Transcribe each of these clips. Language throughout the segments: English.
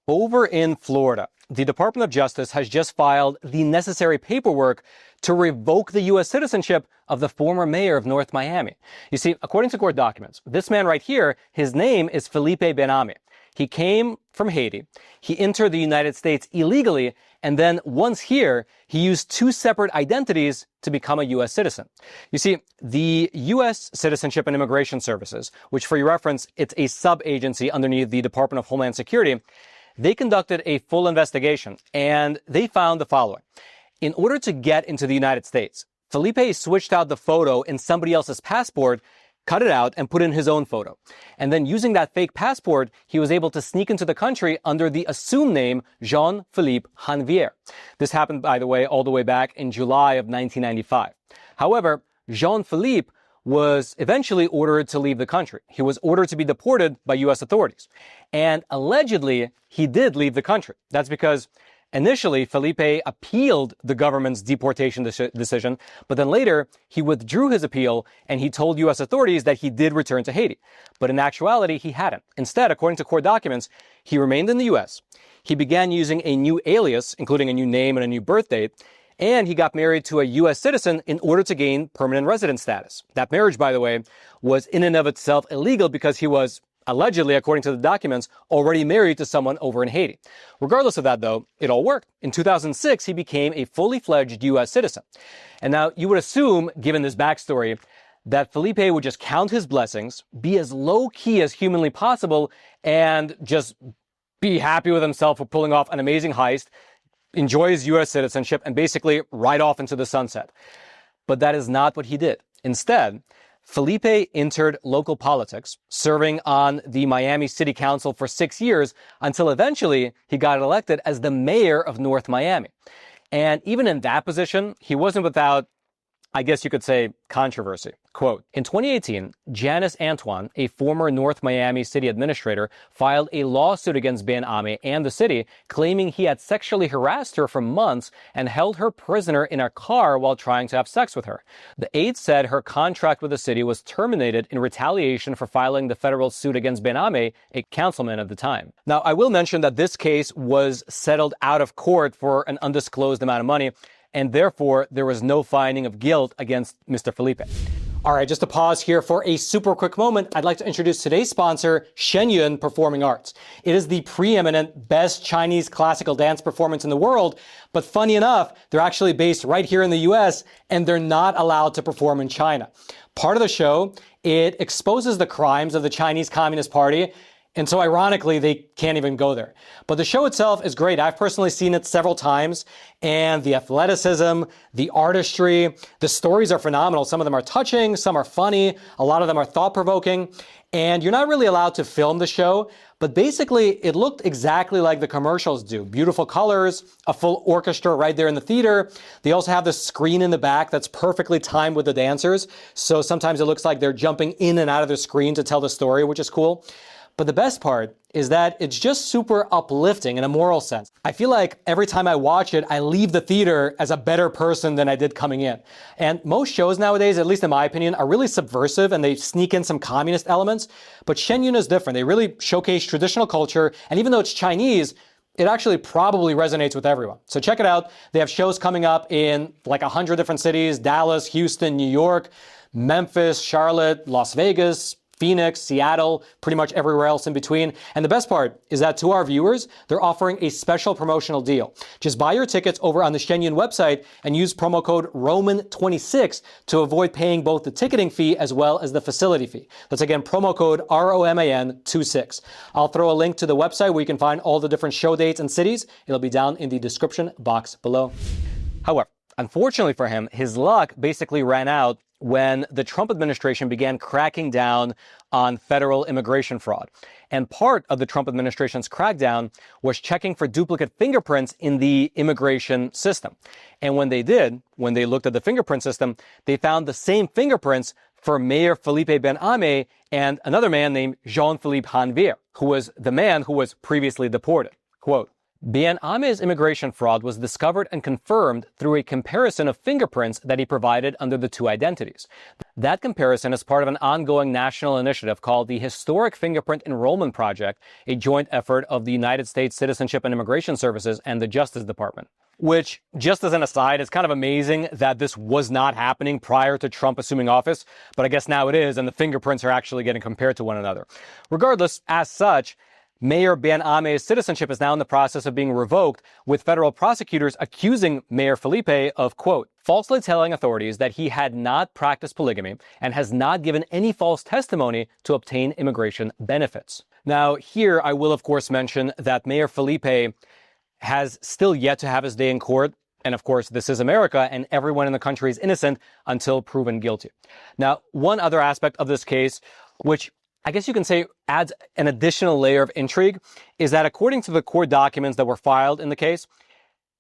Over in Florida, the Department of Justice has just filed the necessary paperwork to revoke the U.S. citizenship of the former mayor of North Miami. You see, according to court documents, this man right here, his name is Felipe Ben-Ami. He came from Haiti. He entered the United States illegally, and then once here, he used two separate identities to become a U.S. citizen. You see, the U.S. Citizenship and Immigration Services, which for your reference, it's a sub-agency underneath the Department of Homeland Security, they conducted a full investigation, and they found the following. In order to get into the United States, Felipe switched out the photo in somebody else's passport, cut it out, and put in his own photo. And then using that fake passport, he was able to sneak into the country under the assumed name Jean-Philippe Hanvier. This happened, by the way, all the way back in July of 1995. However, Jean-Philippe was eventually ordered to leave the country. He was ordered to be deported by U.S. authorities. And allegedly, he did leave the country. That's because initially, Felipe appealed the government's deportation decision, but then later, he withdrew his appeal and he told U.S. authorities that he did return to Haiti. But in actuality, he hadn't. Instead, according to court documents, he remained in the U.S. He began using a new alias, including a new name and a new birth date, and he got married to a U.S. citizen in order to gain permanent resident status. That marriage, by the way, was in and of itself illegal because he was allegedly, according to the documents, already married to someone over in Haiti. Regardless of that, though, it all worked. In 2006, he became a fully fledged U.S. citizen. And now you would assume, given this backstory, that Felipe would just count his blessings, be as low-key as humanly possible, and just be happy with himself for pulling off an amazing heist, enjoy his U.S. citizenship, and basically ride off into the sunset. But that is not what he did. Instead, Felipe entered local politics, serving on the Miami City Council for 6 years until eventually he got elected as the mayor of North Miami. And even in that position, he wasn't without, I guess you could say, controversy. Quote, in 2018, Janice Antoine, a former North Miami city administrator, filed a lawsuit against Ben-Ami and the city, claiming he had sexually harassed her for months and held her prisoner in a car while trying to have sex with her. The aide said her contract with the city was terminated in retaliation for filing the federal suit against Ben-Ami, a councilman at the time. Now, I will mention that this case was settled out of court for an undisclosed amount of money, and therefore there was no finding of guilt against Mr. Felipe. All right, just to pause here for a super quick moment, I'd like to introduce today's sponsor, Shenyun Performing Arts. It is the preeminent best Chinese classical dance performance in the world, but funny enough, they're actually based right here in the US, and they're not allowed to perform in China. Part of the show, it exposes the crimes of the Chinese Communist Party, and so ironically, they can't even go there. But the show itself is great. I've personally seen it several times, and the athleticism, the artistry, the stories are phenomenal. Some of them are touching, some are funny, a lot of them are thought-provoking, and you're not really allowed to film the show, but basically it looked exactly like the commercials do. Beautiful colors, a full orchestra right there in the theater. They also have the screen in the back that's perfectly timed with the dancers, so sometimes it looks like they're jumping in and out of the screen to tell the story, which is cool. But the best part is that it's just super uplifting in a moral sense. I feel like every time I watch it, I leave the theater as a better person than I did coming in. And most shows nowadays, at least in my opinion, are really subversive and they sneak in some communist elements. But Shenyun is different. They really showcase traditional culture. And even though it's Chinese, it actually probably resonates with everyone. So check it out. They have shows coming up in like 100 different cities: Dallas, Houston, New York, Memphis, Charlotte, Las Vegas, Phoenix, Seattle, pretty much everywhere else in between. And the best part is that to our viewers, they're offering a special promotional deal. Just buy your tickets over on the Shenyun website and use promo code ROMAN26 to avoid paying both the ticketing fee as well as the facility fee. That's again, promo code ROMAN26. I'll throw a link to the website where you can find all the different show dates and cities. It'll be down in the description box below. However, unfortunately for him, his luck basically ran out when the Trump administration began cracking down on federal immigration fraud. And part of the Trump administration's crackdown was checking for duplicate fingerprints in the immigration system. And when they looked at the fingerprint system, they found the same fingerprints for Mayor Felipe Ben-Ami and another man named Jean-Philippe Hanvier, who was the man who was previously deported. Quote, Bien Ame's immigration fraud was discovered and confirmed through a comparison of fingerprints that he provided under the two identities. That comparison is part of an ongoing national initiative called the Historic Fingerprint Enrollment Project, a joint effort of the United States Citizenship and Immigration Services and the Justice Department. Which, just as an aside, is kind of amazing that this was not happening prior to Trump assuming office, but I guess now it is, and the fingerprints are actually getting compared to one another. Regardless, as such, Mayor Bien Ame's citizenship is now in the process of being revoked, with federal prosecutors accusing Mayor Felipe of, quote, falsely telling authorities that he had not practiced polygamy and has not given any false testimony to obtain immigration benefits. Now, here I will, of course, mention that Mayor Felipe has still yet to have his day in court. And of course, this is America, and everyone in the country is innocent until proven guilty. Now, one other aspect of this case, which I guess you can say adds an additional layer of intrigue, is that according to the court documents that were filed in the case,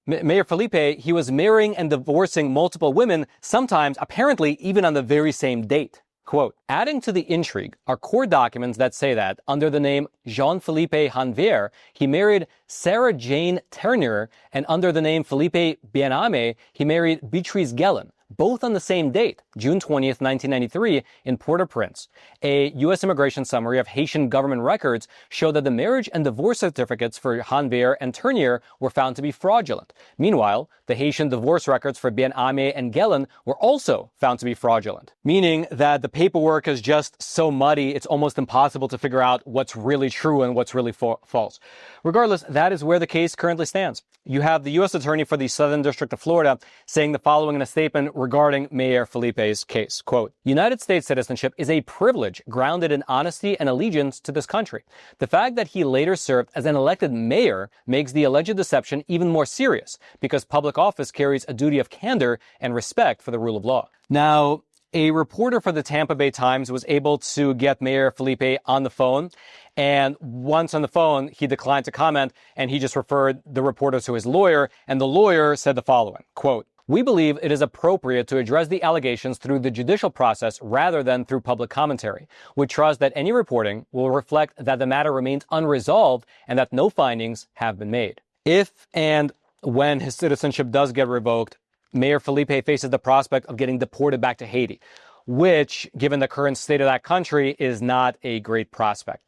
Mayor Felipe, he was marrying and divorcing multiple women, sometimes apparently even on the very same date. Quote, adding to the intrigue are court documents that say that under the name Jean-Philippe Hanvier, he married Sarah Jane Ternier, and under the name Felipe Bien Ame, he married Beatrice Gellin, both on the same date, June 20th, 1993, in Port-au-Prince. A U.S. immigration summary of Haitian government records showed that the marriage and divorce certificates for Hanvier and Ternier were found to be fraudulent. Meanwhile, the Haitian divorce records for Bien Ame and Gellin were also found to be fraudulent, meaning that the paperwork is just so muddy, it's almost impossible to figure out what's really true and what's really false. Regardless, that is where the case currently stands. You have the U.S. Attorney for the Southern District of Florida saying the following in a statement regarding Mayor Felipe's case. Quote, United States citizenship is a privilege grounded in honesty and allegiance to this country. The fact that he later served as an elected mayor makes the alleged deception even more serious because public office carries a duty of candor and respect for the rule of law. Now, a reporter for the Tampa Bay Times was able to get Mayor Felipe on the phone. And once on the phone, he declined to comment, and he just referred the reporter to his lawyer. And the lawyer said the following, quote, we believe it is appropriate to address the allegations through the judicial process rather than through public commentary. We trust that any reporting will reflect that the matter remains unresolved and that no findings have been made. If and when his citizenship does get revoked, Mayor Felipe faces the prospect of getting deported back to Haiti, which, given the current state of that country, is not a great prospect.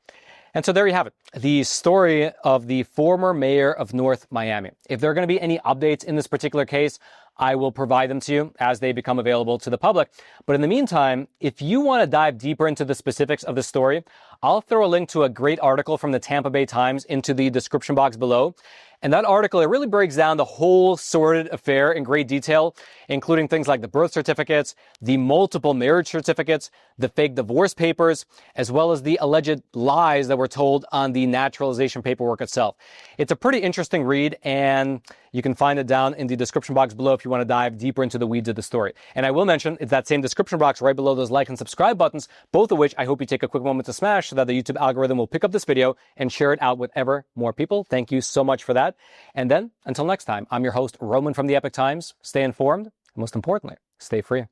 And so there you have it, the story of the former mayor of North Miami. If there are going to be any updates in this particular case, I will provide them to you as they become available to the public. But in the meantime, if you want to dive deeper into the specifics of the story, I'll throw a link to a great article from the Tampa Bay Times into the description box below. And that article, it really breaks down the whole sordid affair in great detail, including things like the birth certificates, the multiple marriage certificates, the fake divorce papers, as well as the alleged lies that were told on the naturalization paperwork itself. It's a pretty interesting read, and you can find it down in the description box below if you want to dive deeper into the weeds of the story. And I will mention, it's that same description box right below those like and subscribe buttons, both of which I hope you take a quick moment to smash so that the YouTube algorithm will pick up this video and share it out with ever more people. Thank you so much for that. And then, until next time, I'm your host, Roman from the Epoch Times. Stay informed, and most importantly, stay free.